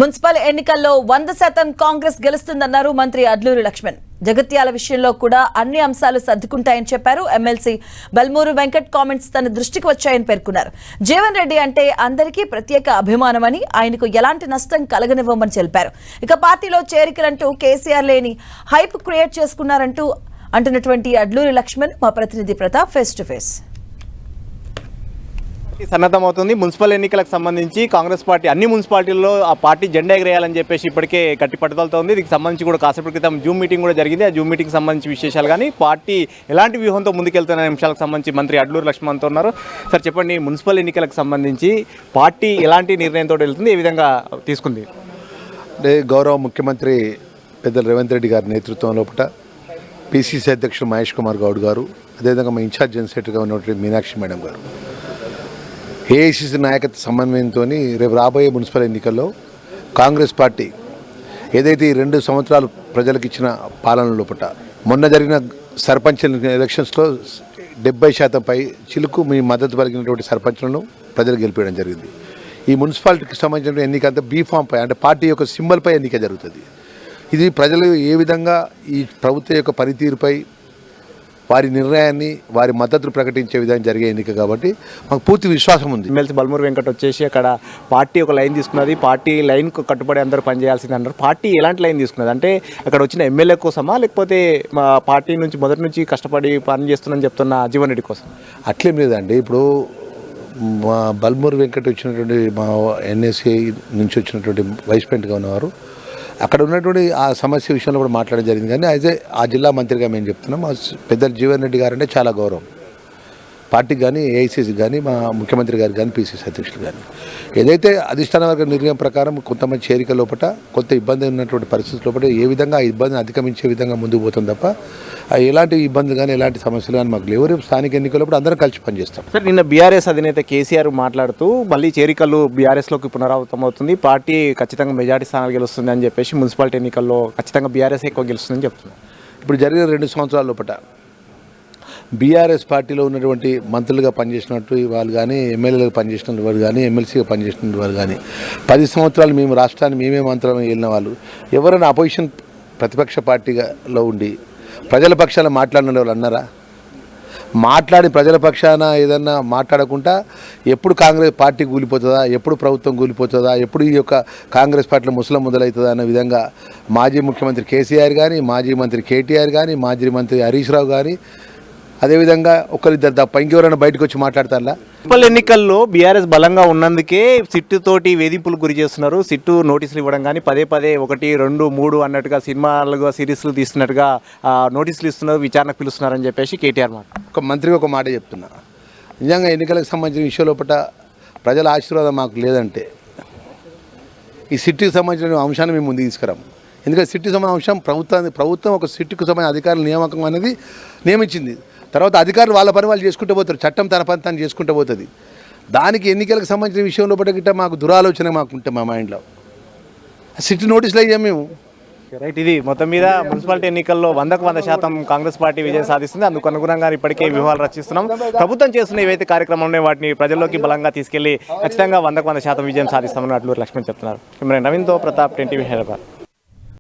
Municipal ఎన్నికల్లో 100% కాంగ్రెస్ గెలుస్తుందన్నారు మంత్రి అడ్లూరి లక్ష్మణ్. జగిత్యాల విషయంలో కూడా అన్ని అంశాలు సర్దుకుంటాయని చెప్పారు. ఎమ్మెల్సీ బల్మూరు వెంకట్ కామెంట్స్ తన దృష్టికి వచ్చాయని పేర్కొన్నారు. జీవన్ రెడ్డి అంటే అందరికీ ప్రత్యేక అభిమానమని, ఆయనకు ఎలాంటి నష్టం కలగనివ్వమని తెలిపారు. ఇక పార్టీలో చేరికలంటూ కేసీఆర్ లేని హైప్ క్రియేట్ చేసుకున్నారంటూ అంటున్నటువంటి అడ్లూరి లక్ష్మణ్ మా ప్రతినిధి ప్రతాప్ ఫేస్ టు ఫేస్. సన్నద్ధమవుతుంది. మున్సిపల్ ఎన్నికలకు సంబంధించి కాంగ్రెస్ పార్టీ అన్ని మున్సిపాలిటీల్లో ఆ పార్టీ జెండా ఎగరేయాలని చెప్పేసి ఇప్పటికే గట్టి పట్టుదలతో ఉంది. దీనికి సంబంధించి కూడా కాసేపటి క్రితం జూమ్ మీటింగ్ కూడా జరిగింది. ఆ జూమ్ మీటింగ్ సంబంధించి విశేషాలు కానీ పార్టీ ఎలాంటి వ్యూహంతో ముందుకెళ్తున్న అంశాలకు సంబంధించి మంత్రి అడ్లూరి లక్ష్మణ్తో ఉన్నారు. సార్ చెప్పండి, మున్సిపల్ ఎన్నికలకు సంబంధించి పార్టీ ఎలాంటి నిర్ణయంతో వెళ్తుంది, ఏ విధంగా తీసుకుంది? అంటే గౌరవ ముఖ్యమంత్రి పెద్దలు రేవంత్ రెడ్డి గారి నేతృత్వం లోపల పిసిసి అధ్యక్షుడు మహేష్ కుమార్ గౌడ్ గారు, అదేవిధంగా మా ఇన్ఛార్జ్ జనరల్ సెక్రటరీగా ఉన్నటువంటి మీనాక్షి మేడం గారు, ఏఐసిసి నాయకత్వ సమన్వయంతో రేపు రాబోయే మున్సిపల్ ఎన్నికల్లో కాంగ్రెస్ పార్టీ ఏదైతే ఈ 2 సంవత్సరాలు ప్రజలకు ఇచ్చిన పాలన లోపల మొన్న జరిగిన సర్పంచ్ ఎలక్షన్స్లో 70% పై చిలుకు మీ మద్దతు పలికినటువంటి సర్పంచ్లను ప్రజలు గెలిపించడం జరిగింది. ఈ మున్సిపాలిటీకి సంబంధించిన ఎన్నిక అంతా బీఫామ్ పై, అంటే పార్టీ యొక్క సింబల్పై ఎన్నిక జరుగుతుంది. ఇది ప్రజలు ఏ విధంగా ఈ ప్రభుత్వం యొక్క పనితీరుపై వారి నిర్ణయాన్ని, వారి మద్దతును ప్రకటించే విధంగా జరిగే ఎన్నిక కాబట్టి మాకు పూర్తి విశ్వాసం ఉంది. ఎమ్మెల్సీ బల్మూరు వెంకట్ వచ్చేసి అక్కడ పార్టీ ఒక లైన్ తీసుకున్నది, పార్టీ లైన్కు కట్టుబడి అందరూ పనిచేయాల్సింది అన్నారు. పార్టీ ఎలాంటి లైన్ తీసుకున్నది అంటే అక్కడ వచ్చిన ఎమ్మెల్యే కోసమా, లేకపోతే మా పార్టీ నుంచి మొదటి నుంచి కష్టపడి పని చేస్తుందని చెప్తున్న జీవన్ రెడ్డి కోసం? అట్లేం లేదండి. ఇప్పుడు మా బల్మూరు వెంకట్ వచ్చినటువంటి మా ఎన్ఎస్ఏ నుంచి వచ్చినటువంటి వైస్ ప్రెసిడెంట్గా ఉన్నవారు అక్కడ ఉన్నటువంటి ఆ సమస్య విషయంలో కూడా మాట్లాడడం జరిగింది. కానీ అయితే ఆ జిల్లా మంత్రిగా మేము చెప్తున్నాం, మా పెద్దలు జీవన్ రెడ్డి గారు అంటే చాలా గౌరవం పార్టీకి కానీ, ఏఐసీసీ కానీ, మా ముఖ్యమంత్రి గారికి కానీ, పిసిసి అధ్యక్షులు కానీ. ఏదైతే అధిష్టాన వర్గ నిర్ణయం ప్రకారం కొంతమంది చేరిక లోపల కొంత ఇబ్బంది ఉన్నటువంటి పరిస్థితి లోపల ఏ విధంగా ఆ ఇబ్బందిని అధిగమించే విధంగా ముందుకు పోతుంది తప్ప ఎలాంటి ఇబ్బందులు కానీ ఎలాంటి సమస్యలు కానీ మాకు లేవు. రేపు స్థానిక ఎన్నికలప్పుడు అందరం కలిసి పనిచేస్తాం. సార్, నిన్న బీఆర్ఎస్ అధినేత కేసీఆర్ మాట్లాడుతూ మళ్ళీ చేరికలు బీఆర్ఎస్లోకి పునరావృతం అవుతుంది, పార్టీ ఖచ్చితంగా మెజార్టీ స్థానాలు గెలుస్తుంది అని చెప్పేసి మున్సిపాలిటీ ఎన్నికల్లో ఖచ్చితంగా బీఆర్ఎస్ ఎక్కువ గెలుస్తుందని చెప్తున్నారు. ఇప్పుడు జరిగిన 2 సంవత్సరాల లోపల బీఆర్ఎస్ పార్టీలో ఉన్నటువంటి మంత్రులుగా పనిచేసినట్టు వాళ్ళు కానీ, ఎమ్మెల్యేలుగా పనిచేసిన వారు కానీ, ఎమ్మెల్సీగా పనిచేసిన వారు కానీ, 10 సంవత్సరాలు మేము రాష్ట్రాన్ని మేమే మంత్రం వెళ్ళిన వాళ్ళు ఎవరైనా అపోజిషన్ ప్రతిపక్ష పార్టీలో ఉండి ప్రజల పక్షాన మాట్లాడిన వాళ్ళు అన్నారా? మాట్లాడి ప్రజల పక్షాన ఏదన్నా మాట్లాడకుండా ఎప్పుడు కాంగ్రెస్ పార్టీ కూలిపోతుందా, ఎప్పుడు ప్రభుత్వం కూలిపోతుందా, ఎప్పుడు ఈ యొక్క కాంగ్రెస్ పార్టీలో ముసలం మొదలవుతుందా అన్న విధంగా మాజీ ముఖ్యమంత్రి కేసీఆర్ కానీ, మాజీ మంత్రి కేటీఆర్ కానీ, మాజీ మంత్రి హరీష్ రావు కానీ, అదేవిధంగా ఒకరిద్దరు తప్ప ఇంకెవరైనా బయటకు వచ్చి మాట్లాడతారా? మున్సిపల్ ఎన్నికల్లో బీఆర్ఎస్ బలంగా ఉన్నందుకే సిట్టు తోటి వేధింపులు గురి చేస్తున్నారు. సిట్టు నోటీసులు ఇవ్వడం కానీ పదే 1, 2, 3 అన్నట్టుగా సినిమాలుగా సిరీస్లు తీస్తున్నట్టుగా నోటీసులు ఇస్తున్నారు, విచారణకు పిలుస్తున్నారని చెప్పేసి కేటీఆర్ మాట. ఒక మంత్రిగా ఒక మాట చెప్తున్నా, నిజంగా ఎన్నికలకు సంబంధించిన విషయం లోపల ప్రజల ఆశీర్వాదం మాకు లేదంటే ఈ సిట్టికి సంబంధించిన అంశాన్ని మేము ముందుకు తీసుకురాము. ఎందుకంటే సిట్టికి సంబంధించిన అంశం ప్రభుత్వం ఒక సిట్టికి సంబంధించిన అధికారుల నియామకం అనేది నియమించింది. తర్వాత అధికారులు వాళ్ళ పని వాళ్ళు చేసుకుంటూ పోతారు, చట్టం తన పని తాను చేసుకుంటూ పోతుంది. దానికి ఎన్నికలకు సంబంధించిన విషయంలో గిట్ట మాకు దురాలోచన మాకుంటే మా మైండ్లో సిటీ నోటీసులు అయ్యాం మేము. రైట్, ఇది మొత్తం మీద మున్సిపాలిటీ ఎన్నికల్లో 100% కాంగ్రెస్ పార్టీ విజయం సాధిస్తుంది. అందుకు అనుగుణంగా ఇప్పటికే వ్యూహాలు రచిస్తున్నాం. ప్రభుత్వం చేస్తున్న ఏవైతే కార్యక్రమాలు ఉన్నాయో వాటిని ప్రజల్లోకి బలంగా తీసుకెళ్లి ఖచ్చితంగా 100% విజయం సాధిస్తామని అడ్లూరి లక్ష్మణ్ చెప్తున్నారు. నవీన్తో ప్రతాప్, 10 టీవీ, హైదరాబాద్.